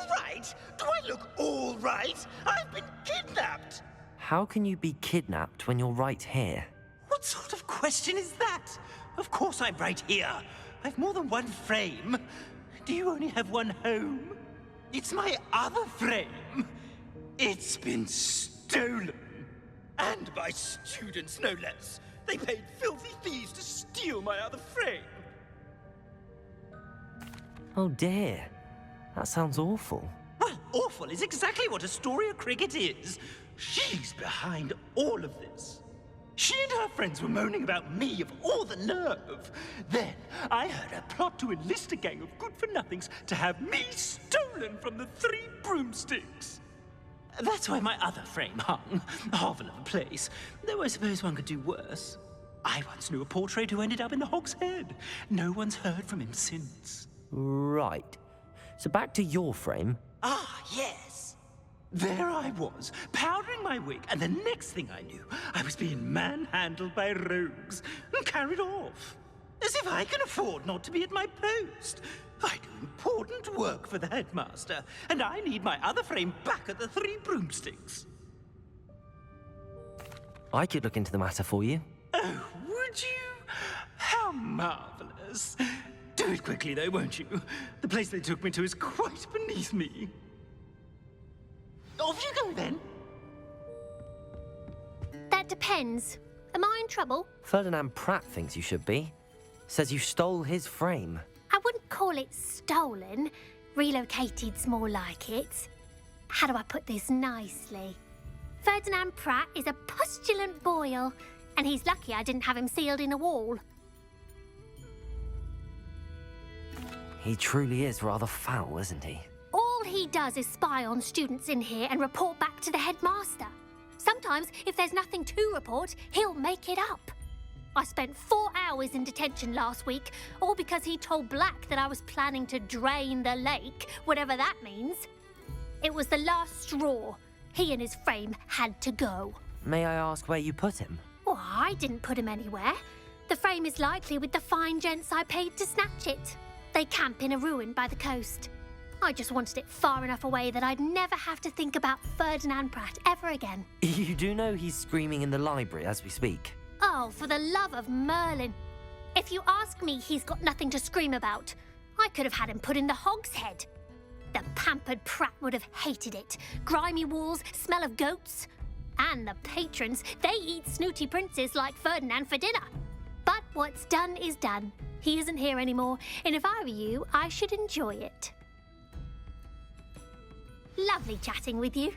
all right? Do I look all right? I've been kidnapped! How can you be kidnapped when you're right here? What sort of question is that? Of course I'm right here. I've more than one frame. Do you only have one home? It's my other frame. It's been stolen. And by students, no less. They paid filthy thieves to steal my other frame. Oh dear. That sounds awful. Well, awful is exactly what Astoria Cricket is. She's behind all of this. She and her friends were moaning about me, of all the nerve. Then I heard a plot to enlist a gang of good-for-nothings to have me stolen from the Three Broomsticks. That's where my other frame hung. A hovel of a place. Though I suppose one could do worse. I once knew a portrait who ended up in the Hog's Head. No one's heard from him since. Right. So back to your frame. Ah, yes. There I was, powdering my wig, and the next thing I knew, I was being manhandled by rogues and carried off. As if I can afford not to be at my post. I do important work for the headmaster, and I need my other frame back at the Three Broomsticks. I could look into the matter for you. Oh, would you? How marvelous. Do it quickly, though, won't you? The place they took me to is quite beneath me. Off you go, then. That depends. Am I in trouble? Ferdinand Pratt thinks you should be. Says you stole his frame. I wouldn't call it stolen. Relocated's more like it. How do I put this nicely? Ferdinand Pratt is a postulant boil, and he's lucky I didn't have him sealed in a wall. He truly is rather foul, isn't he? All he does is spy on students in here and report back to the headmaster. Sometimes, if there's nothing to report, he'll make it up. I spent 4 hours in detention last week, all because he told Black that I was planning to drain the lake, whatever that means. It was the last straw. He and his frame had to go. May I ask where you put him? Well, I didn't put him anywhere. The frame is likely with the fine gents I paid to snatch it. They camp in a ruin by the coast. I just wanted it far enough away that I'd never have to think about Ferdinand Pratt ever again. You do know he's screaming in the library as we speak. Oh, for the love of Merlin. If you ask me, he's got nothing to scream about. I could have had him put in the Hog's Head. The pampered Pratt would have hated it. Grimy walls, smell of goats. And the patrons, they eat snooty princes like Ferdinand for dinner. But what's done is done. He isn't here anymore, and if I were you, I should enjoy it. Lovely chatting with you.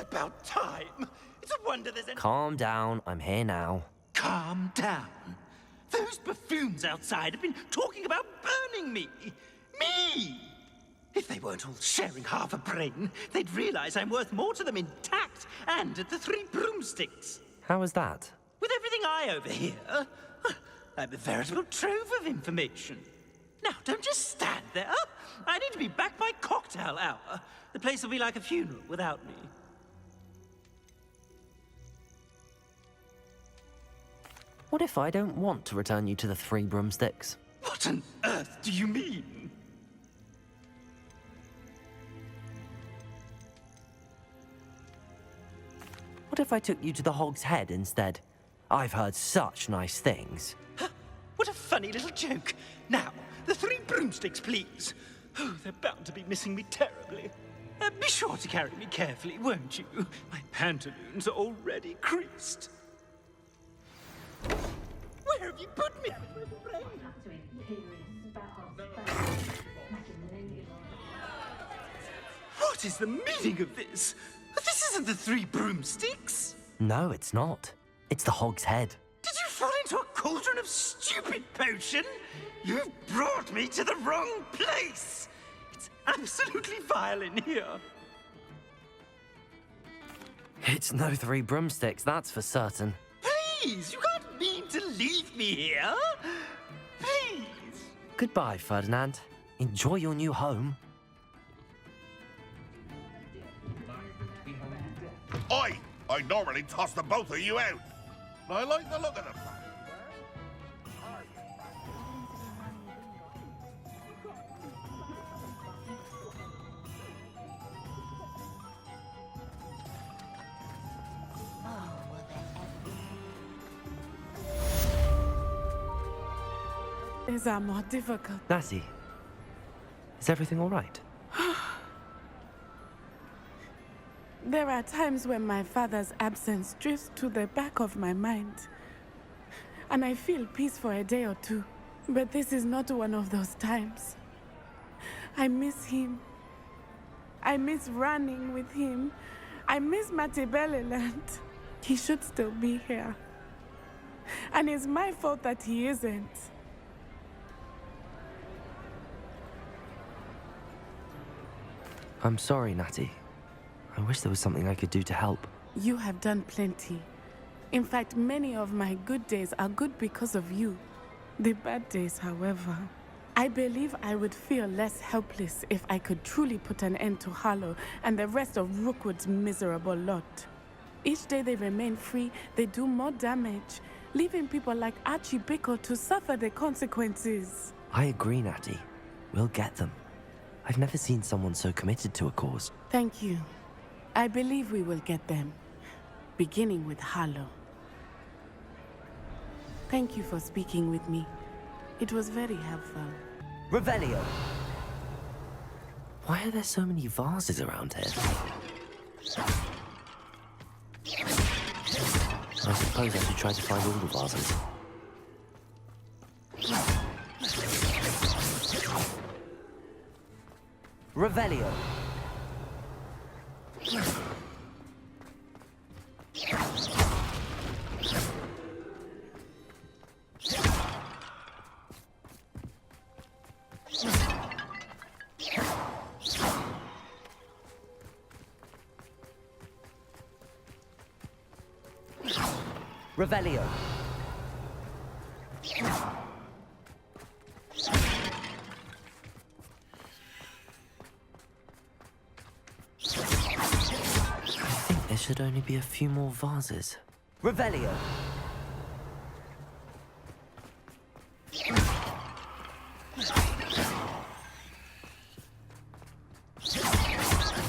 About time. It's a wonder there's any... Calm down, I'm here now. Calm down. Those buffoons outside have been talking about burning me. Me! If they weren't all sharing half a brain, they'd realize I'm worth more to them intact and at the Three Broomsticks. How is that? With everything I overhear, I'm a veritable trove of information. Now, don't just stand there. I need to be back by cocktail hour. The place will be like a funeral without me. What if I don't want to return you to the Three Broomsticks? What on earth do you mean? What if I took you to the Hog's Head instead? I've heard such nice things. What a funny little joke. Now, the Three Broomsticks, please. Oh, they're bound to be missing me terribly. Be sure to carry me carefully, won't you? My pantaloons are already creased. Where have you put me? What is the meaning of this? This isn't the Three Broomsticks. No, it's not. It's the Hog's Head. Did you fall into a cauldron of stupid potion? You've brought me to the wrong place. It's absolutely vile in here. It's no 3 broomsticks, that's for certain. Please, you can't mean to leave me here. Please. Goodbye, Ferdinand. Enjoy your new home. I normally toss the both of you out. I like the look of them. These are more difficult. Natty, is everything all right? There are times when my father's absence drifts to the back of my mind, and I feel peace for a day or two. But this is not one of those times. I miss him. I miss running with him. I miss Matibeleland. He should still be here. And it's my fault that he isn't. I'm sorry, Natty. I wish there was something I could do to help. You have done plenty. In fact, many of my good days are good because of you. The bad days, however. I believe I would feel less helpless if I could truly put an end to Harlow and the rest of Rookwood's miserable lot. Each day they remain free, they do more damage, leaving people like Archie Bickle to suffer the consequences. I agree, Natty. We'll get them. I've never seen someone so committed to a cause. Thank you. I believe we will get them, beginning with Harlow. Thank you for speaking with me. It was very helpful. Revelio! Why are there so many vases around here? I suppose I should try to find all the vases. Revelio! Revelio. I think there should only be a few more vases. Revelio.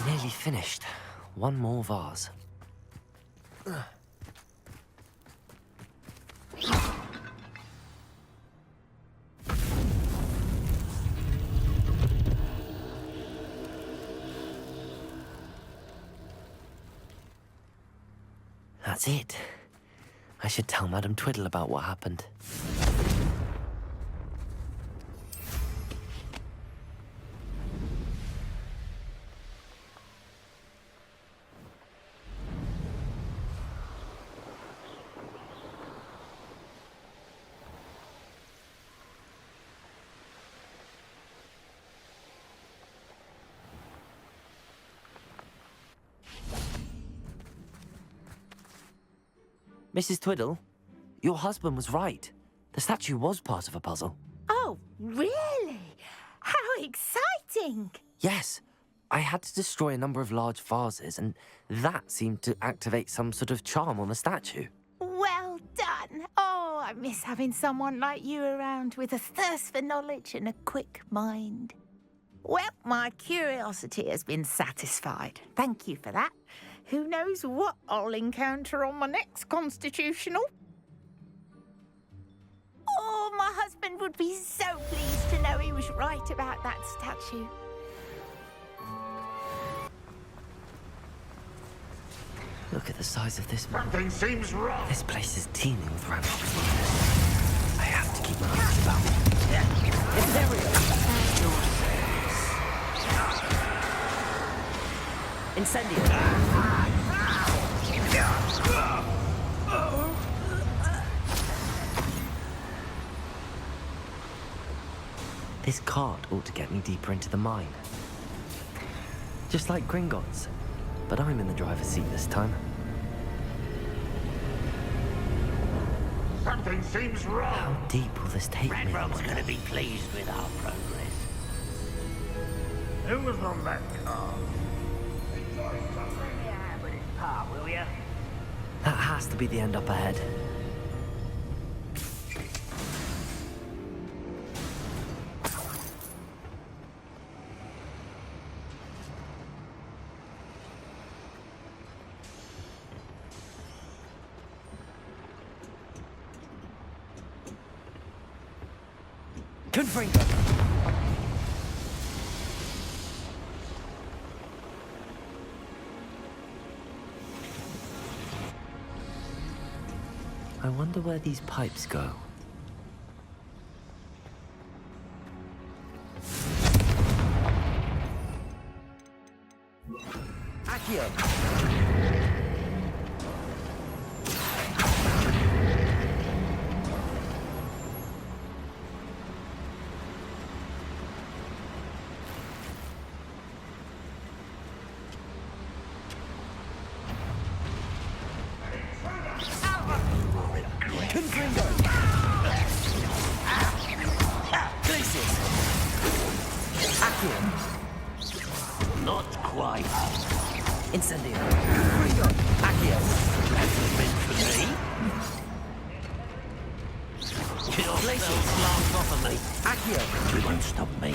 Nearly finished. One more vase. That's it. I should tell Madame Twiddle about what happened. Mrs. Twiddle, your husband was right. The statue was part of a puzzle. Oh, really? How exciting! Yes, I had to destroy a number of large vases, and that seemed to activate some sort of charm on the statue. Well done. Oh, I miss having someone like you around with a thirst for knowledge and a quick mind. Well, my curiosity has been satisfied. Thank you for that. Who knows what I'll encounter on my next constitutional? Oh, my husband would be so pleased to know he was right about that statue. Look at the size of this one. Something seems wrong. This place is teeming with random monsters. I have to keep my eyes about. Incendio! This cart ought to get me deeper into the mine. Just like Gringotts. But I'm in the driver's seat this time. Something seems wrong. How deep will this take me? Redrob's gonna be pleased with our progress. Who was on that car? Will ya? That has to be the end up ahead. Confringo! I wonder where these pipes go. Accio! Not quite. Incendio. Ringo. Accio. That's meant for me. You'll still blast off of me. Accio. You won't stop me.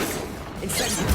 Incendio.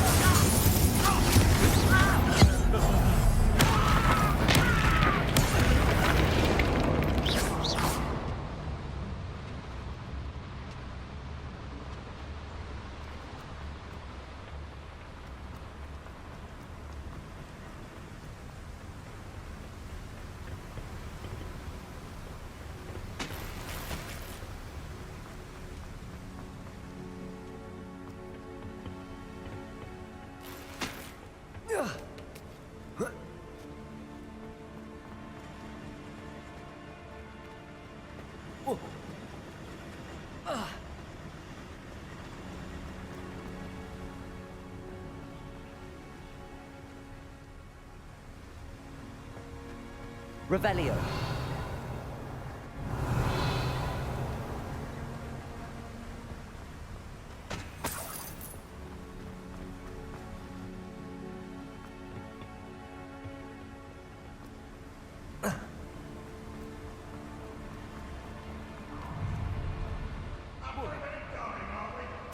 Revelio.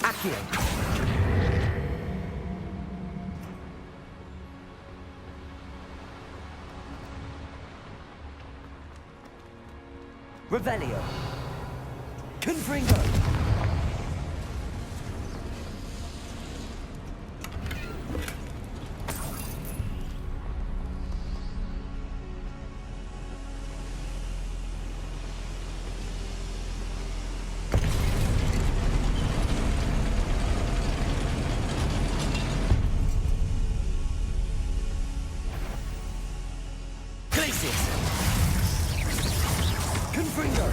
Accio. Revelio. Confringo. Confringo.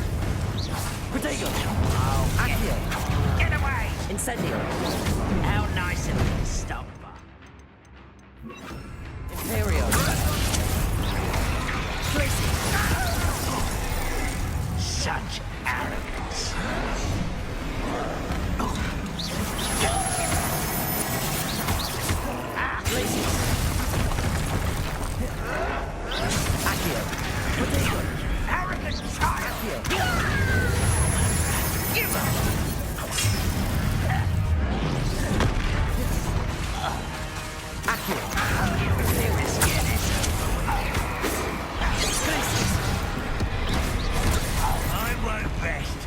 Protego. Oh, Accio. get away! Incendio. How nice of you to stop by. Imperio. Glacius. Such arrogance. Glacius. Accio. Protego. Arrogant child! Accio. Give up! Accio. They risk it. Glacius. I won't rest.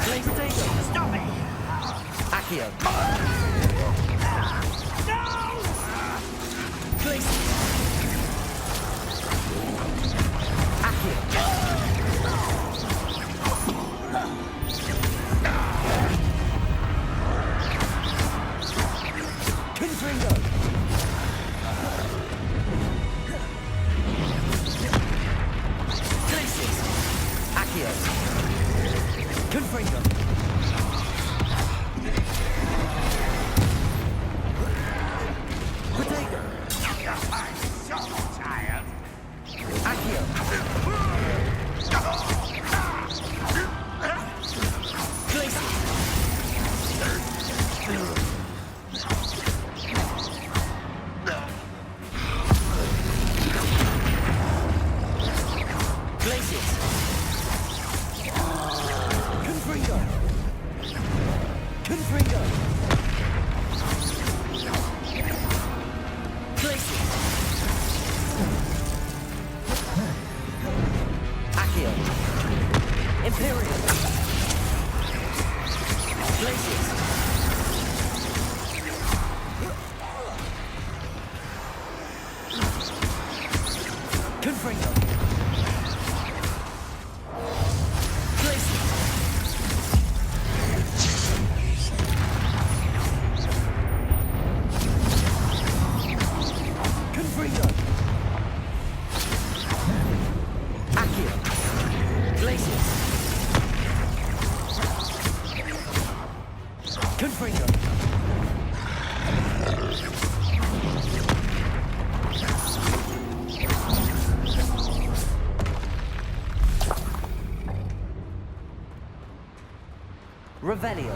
Protego. Stop it! Accio. No! Glacius. Accio. Confringo. Glacius. Accio. Confringo. Confringo! Glacius! Accio! Imperial! Glacius! Confringo! Glacius! Confringo! Accio! Glacius! Confringo! Revelio.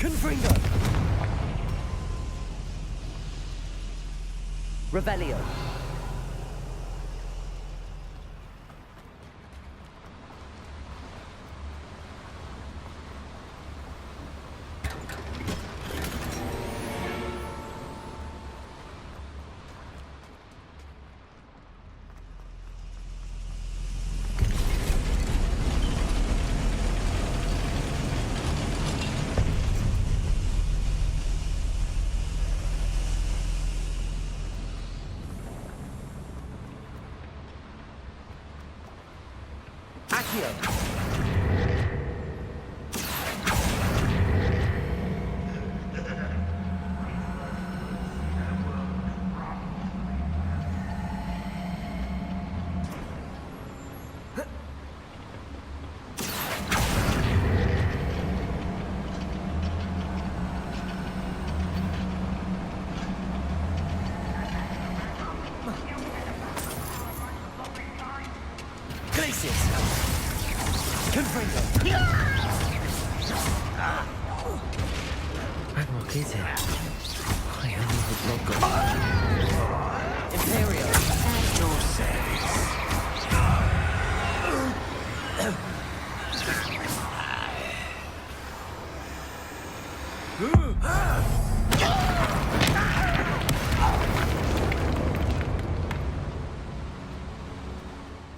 Confringo! Revelio. Accio! Glacius! Confringo! Ragnarok is here. I only hope not gone. Imperial! At your service.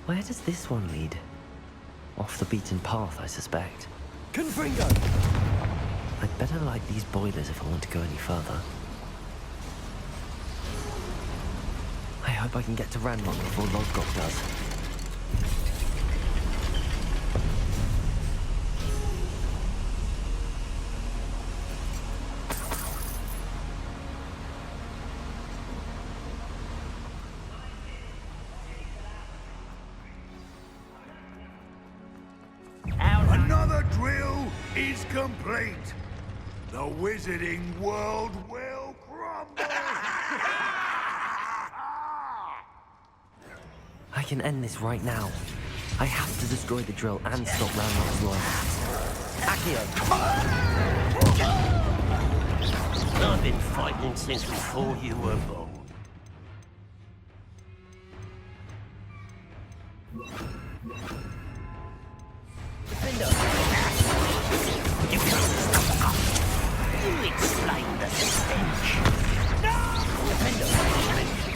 Where does this one lead? Off the beaten path, I suspect. Confringo! I'd better light these boilers if I want to go any further. I hope I can get to Ranrock before Lodgok does. Another drill is complete. The wizarding world will crumble. I can end this right now. I have to destroy the drill and stop Ranrock's loyalists. Accio! I've been fighting since before you were born. You can't stop us. You explain the stench. No!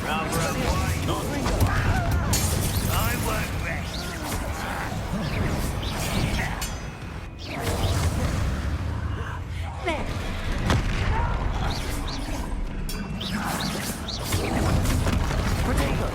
Rather away. Not I won't rest. There. Potato.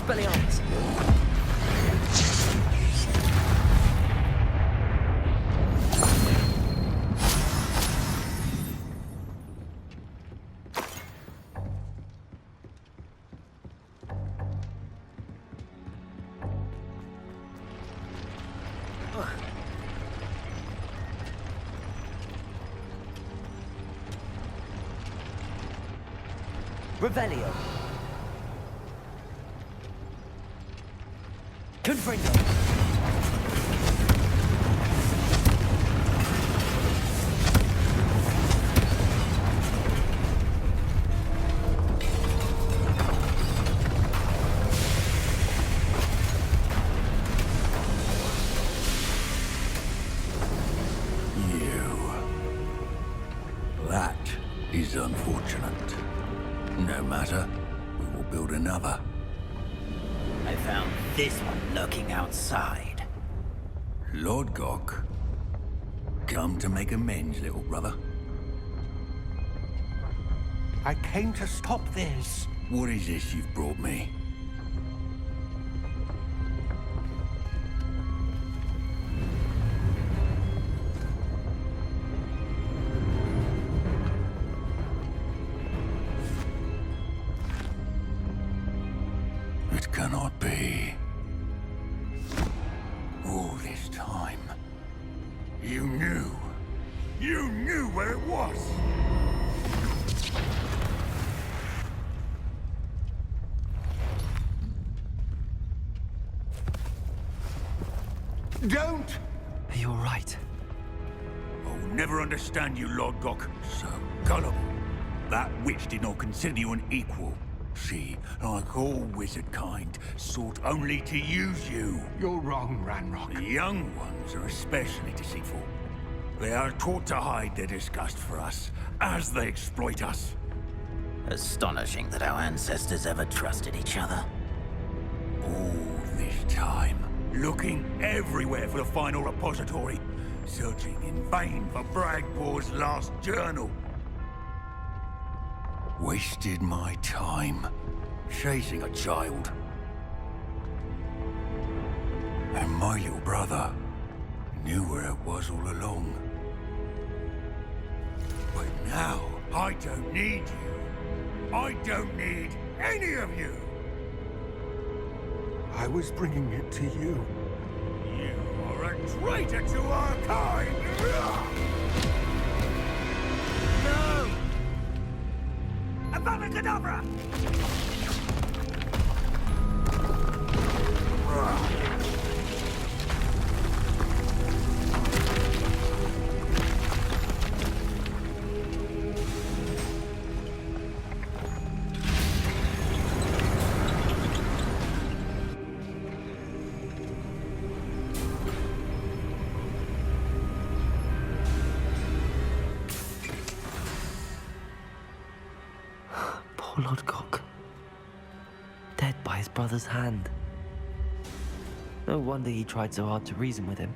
Expelliarmus! Revelio. Confringo. That is unfortunate. No matter, we will build another. I found this one lurking outside. Lord Gok, come to make amends, little brother. I came to stop this. What is this you've brought me? It cannot be. All this time, you knew where it was! Don't! Are you alright? I'll never understand you, Lord Gok. So gullible. That witch did not consider you an equal. She, like all wizard kind, sought only to use you. You're wrong, Ranrock. The young ones are especially deceitful. They are taught to hide their disgust for us, as they exploit us. Astonishing that our ancestors ever trusted each other. All this time, looking everywhere for the final repository, searching in vain for Bragbor's last journal. Wasted my time, chasing a child. And my little brother knew where it was all along. But now, I don't need you. I don't need any of you. I was bringing it to you. You are a traitor to our kind! No! Avada Kedavra! Poor Lord Gok. Dead by his brother's hand. No wonder he tried so hard to reason with him.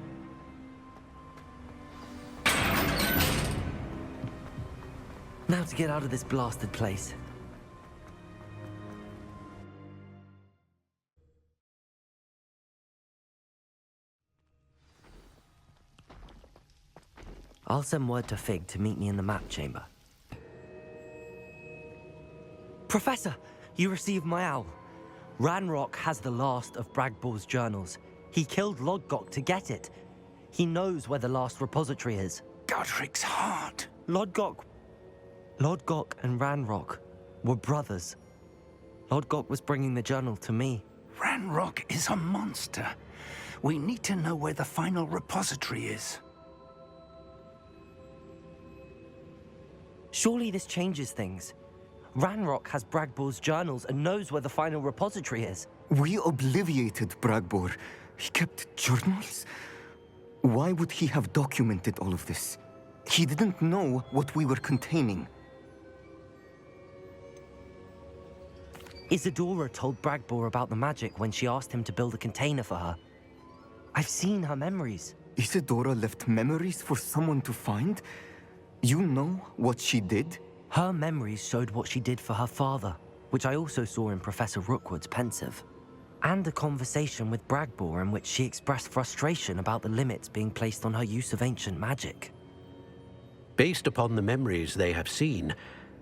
Now to get out of this blasted place. I'll send word to Fig to meet me in the map chamber. Professor, you received my owl. Ranrock has the last of Bragbor's journals. He killed Lodgok to get it. He knows where the last repository is. Godric's heart. Lodgok and Ranrock were brothers. Lodgok was bringing the journal to me. Ranrock is a monster. We need to know where the final repository is. Surely this changes things. Ranrock has Bragbor's journals and knows where the final repository is. We obliviated Bragbor. He kept journals? Why would he have documented all of this? He didn't know what we were containing. Isadora told Bragbor about the magic when she asked him to build a container for her. I've seen her memories. Isadora left memories for someone to find? You know what she did? Her memories showed what she did for her father, which I also saw in Professor Rookwood's pensive. And a conversation with Bragbor in which she expressed frustration about the limits being placed on her use of ancient magic. Based upon the memories they have seen,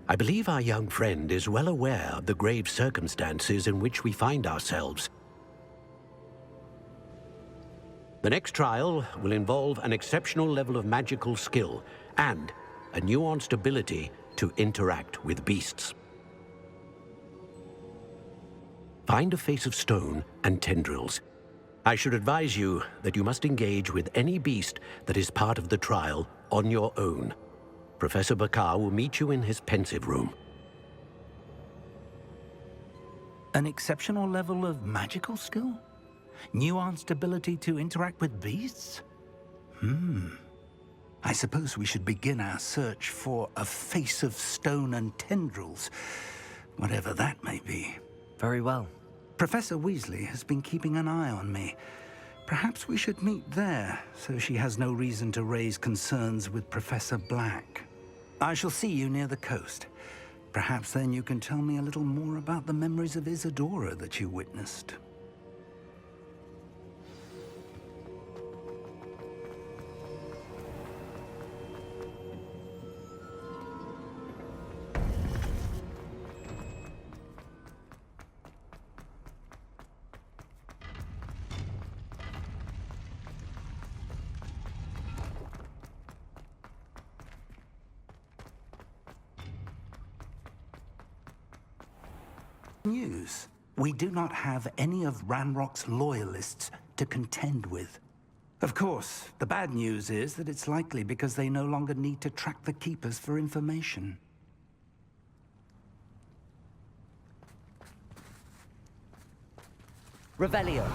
I believe our young friend is well aware of the grave circumstances in which we find ourselves. The next trial will involve an exceptional level of magical skill and a nuanced ability to interact with beasts. Find a face of stone and tendrils. I should advise you that you must engage with any beast that is part of the trial on your own. Professor Bakar will meet you in his pensive room. An exceptional level of magical skill? Nuanced ability to interact with beasts? I suppose we should begin our search for a face of stone and tendrils, whatever that may be. Very well. Professor Weasley has been keeping an eye on me. Perhaps we should meet there, so she has no reason to raise concerns with Professor Black. I shall see you near the coast. Perhaps then you can tell me a little more about the memories of Isadora that you witnessed. News. We do not have any of Ranrock's loyalists to contend with. Of course, the bad news is that it's likely because they no longer need to track the Keepers for information. Revelio.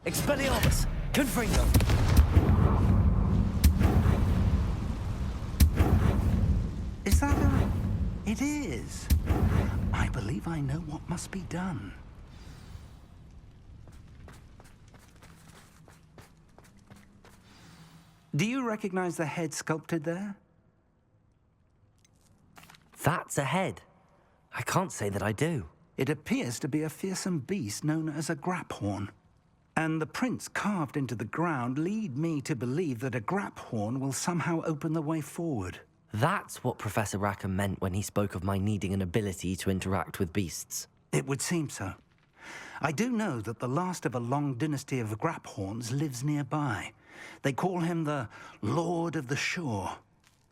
Expelliarmus! Confringo! Is that a... It is. I believe I know what must be done. Do you recognize the head sculpted there? That's a head. I can't say that I do. It appears to be a fearsome beast known as a Graphorn. And the prints carved into the ground lead me to believe that a Graphorn will somehow open the way forward. That's what Professor Rackham meant when he spoke of my needing an ability to interact with beasts. It would seem so. I do know that the last of a long dynasty of Graphorns lives nearby. They call him the Lord of the Shore.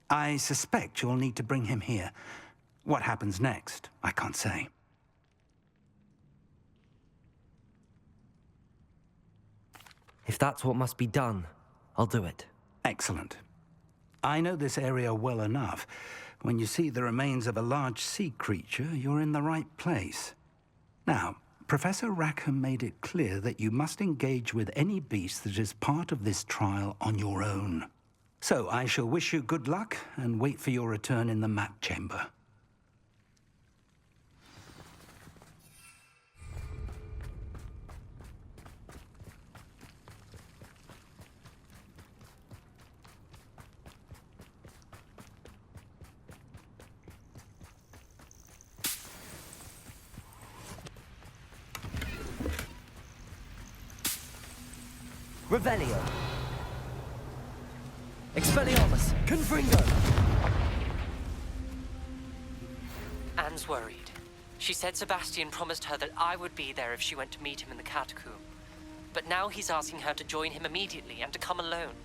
I suspect you'll need to bring him here. What happens next, I can't say. If that's what must be done, I'll do it. Excellent. I know this area well enough. When you see the remains of a large sea creature, you're in the right place. Now, Professor Rackham made it clear that you must engage with any beast that is part of this trial on your own. So I shall wish you good luck and wait for your return in the map chamber. Revelio. Expelliarmus. Confringo. Anne's worried. She said Sebastian promised her that I would be there if she went to meet him in the catacomb. But now he's asking her to join him immediately and to come alone.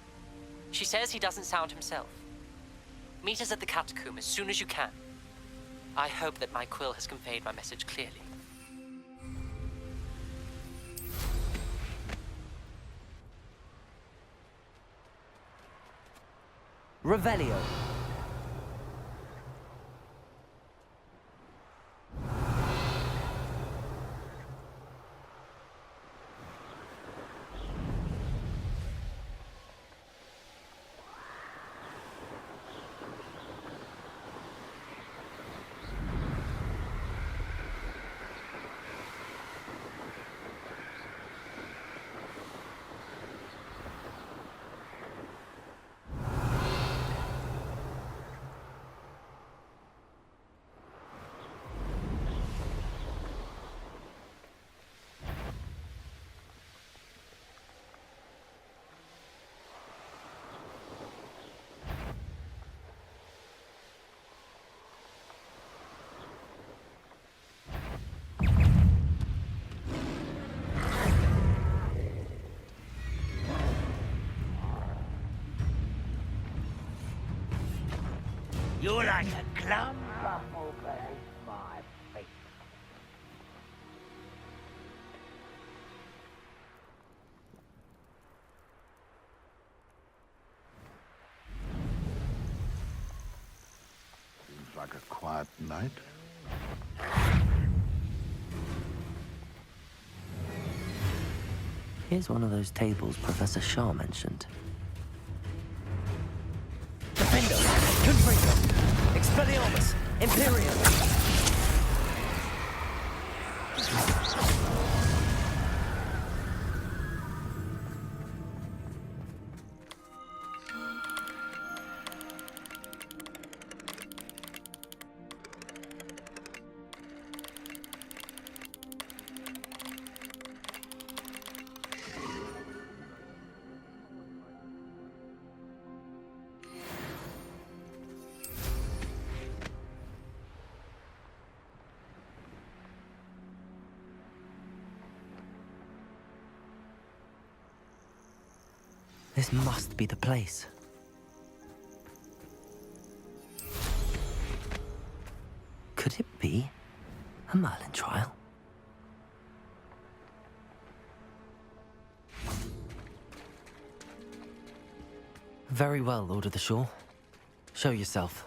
She says he doesn't sound himself. Meet us at the catacomb as soon as you can. I hope that my quill has conveyed my message clearly. Revelio. You're like a clump bubble beneath my feet. Seems like a quiet night. Here's one of those tables Professor Shah mentioned. Defender! Confringo! Expelliarmus! Imperium! This must be the place. Could it be a Merlin trial? Very well, Lord of the Shore. Show yourself.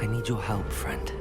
I need your help, friend.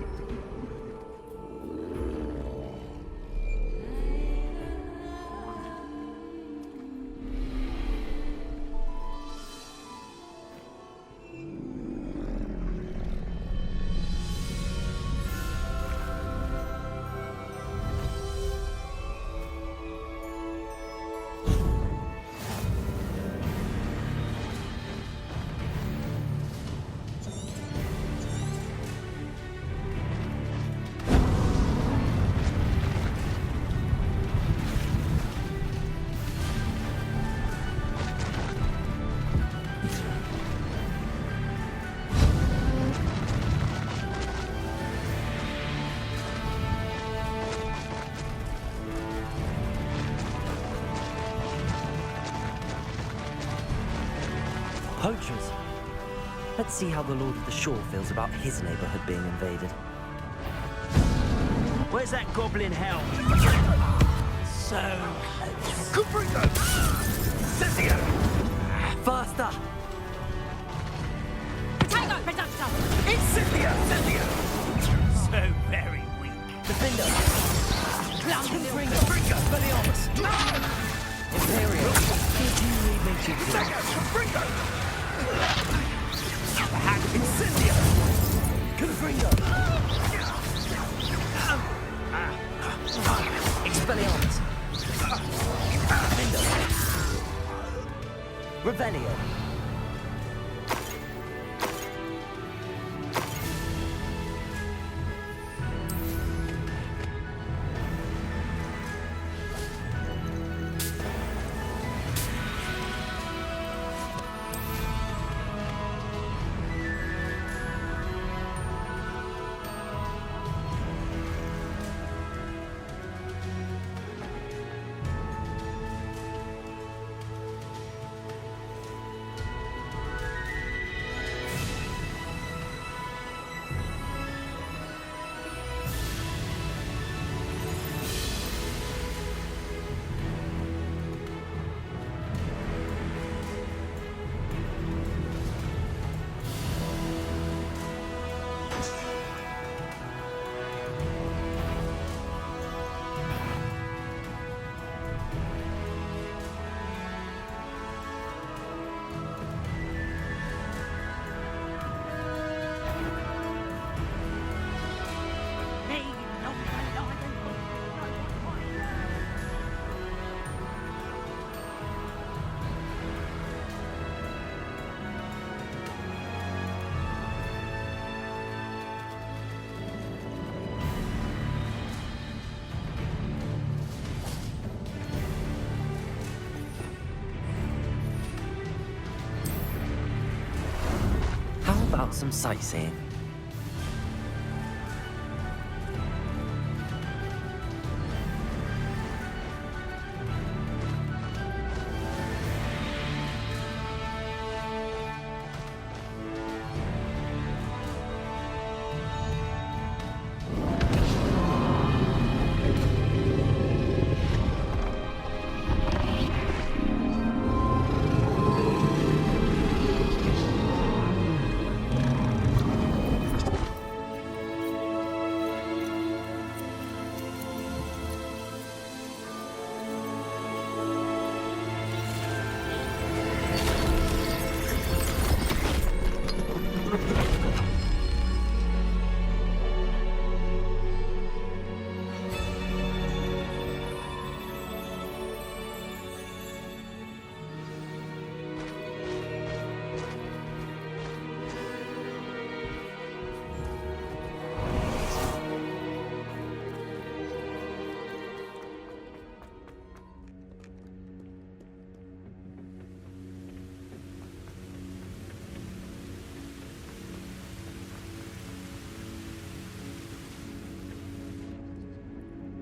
Poachers. Let's see how the Lord of the Shore feels about his neighborhood being invaded. Where's that goblin hell? So close. Confringo! Cynthia! Faster! Potato production! It's Cynthia! Cynthia! So very weak. Defender! Confringo! Expelliarmus! Imperial! Did you need me to? Confringo! Incendio! Confringo! Expelliarmus! Defender! Revelio! How about some sightseeing?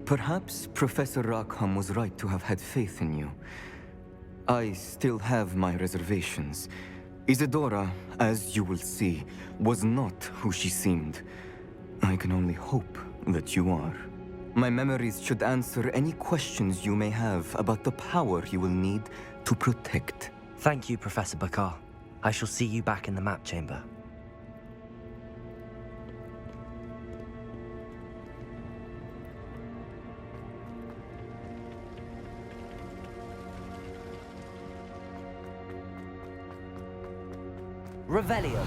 Perhaps Professor Rackham was right to have had faith in you. I still have my reservations. Isadora, as you will see, was not who she seemed. I can only hope that you are. My memories should answer any questions you may have about the power you will need to protect. Thank you, Professor Bakar. I shall see you back in the map chamber. Revelio.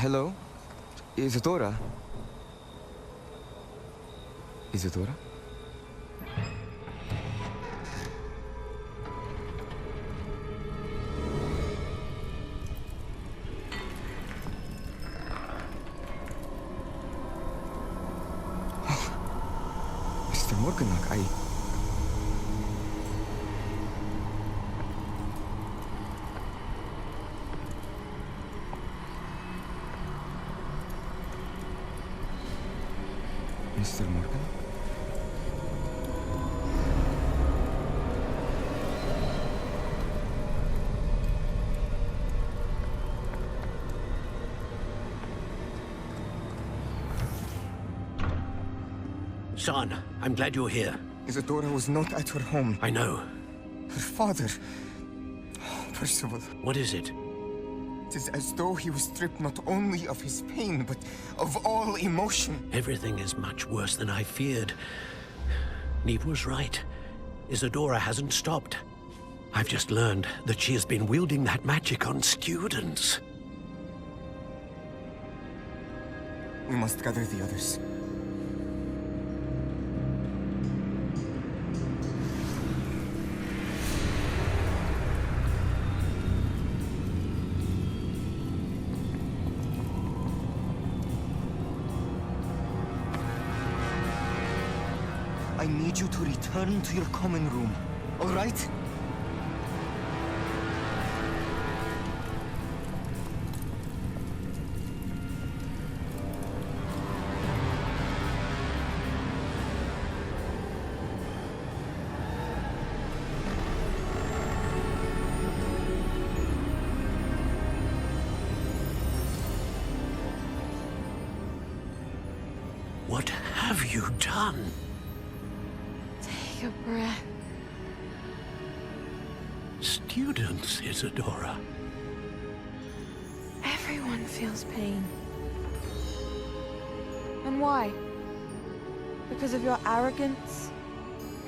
Hello? Isadora? Isadora? Mr. Morganach, Mr. Morgan? Son, I'm glad you're here. Isadora was not at her home. I know. Her father... Percival. What is it? It is as though he was stripped not only of his pain, but of all emotion. Everything is much worse than I feared. Neve was right. Isadora hasn't stopped. I've just learned that she has been wielding that magic on students. We must gather the others. I need you to return to your common room, all right? What have you done? Take a breath. Students, Isadora. Everyone feels pain. And why? Because of your arrogance?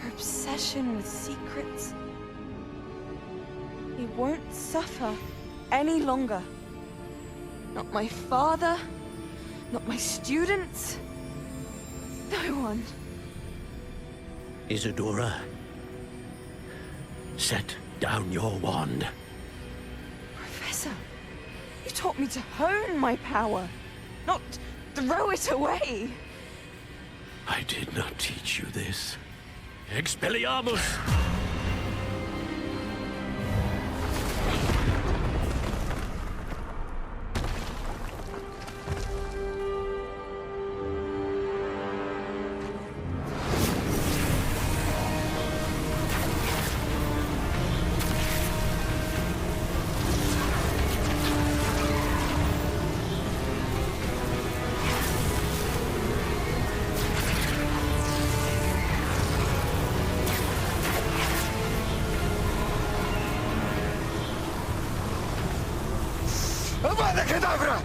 Your obsession with secrets? He won't suffer any longer. Not my father, not my students, no one. Isadora, set down your wand. Professor, you taught me to hone my power, not throw it away. I did not teach you this. Expelliarmus! Avada Kedavra!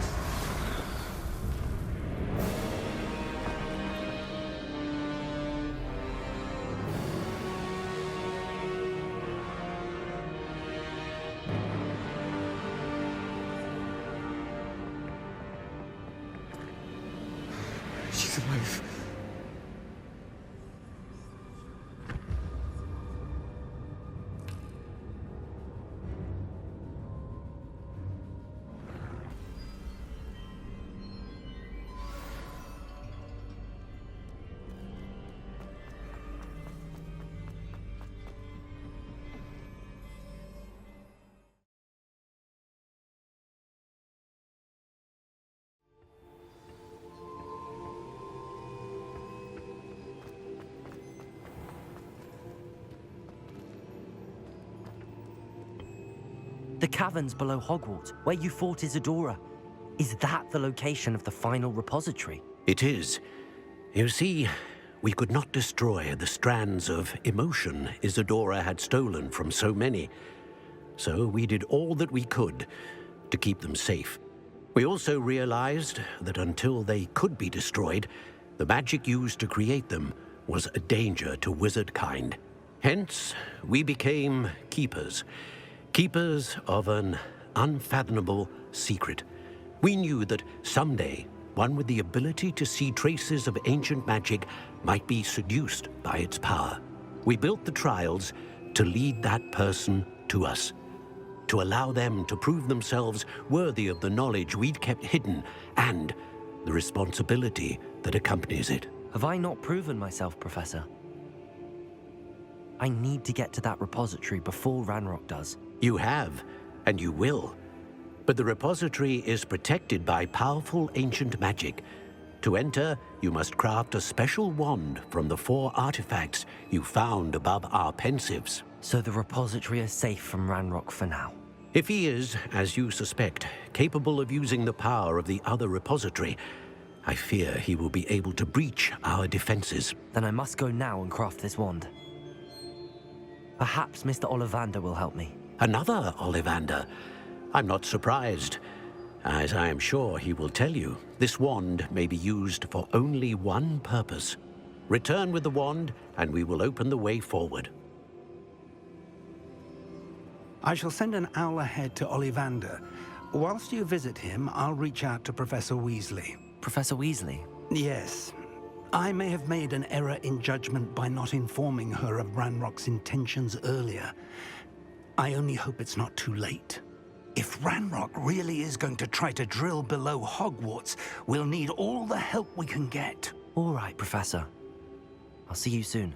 She's alive. The caverns below Hogwarts, where you fought Isadora. Is that the location of the final repository? It is. You see, we could not destroy the strands of emotion Isadora had stolen from so many. So we did all that we could to keep them safe. We also realized that until they could be destroyed, the magic used to create them was a danger to wizard kind. Hence, we became keepers. Keepers of an unfathomable secret. We knew that someday one with the ability to see traces of ancient magic might be seduced by its power. We built the trials to lead that person to us, to allow them to prove themselves worthy of the knowledge we'd kept hidden and the responsibility that accompanies it. Have I not proven myself, Professor? I need to get to that repository before Ranrock does. You have, and you will. But the repository is protected by powerful ancient magic. To enter, you must craft a special wand from the 4 artifacts you found above our pensives. So the repository is safe from Ranrock for now? If he is, as you suspect, capable of using the power of the other repository, I fear he will be able to breach our defenses. Then I must go now and craft this wand. Perhaps Mr. Ollivander will help me. Another Ollivander? I'm not surprised. As I am sure he will tell you, this wand may be used for only one purpose. Return with the wand, and we will open the way forward. I shall send an owl ahead to Ollivander. Whilst you visit him, I'll reach out to Professor Weasley. Professor Weasley? Yes. I may have made an error in judgment by not informing her of Ranrock's intentions earlier. I only hope it's not too late. If Ranrock really is going to try to drill below Hogwarts, we'll need all the help we can get. All right, Professor. I'll see you soon.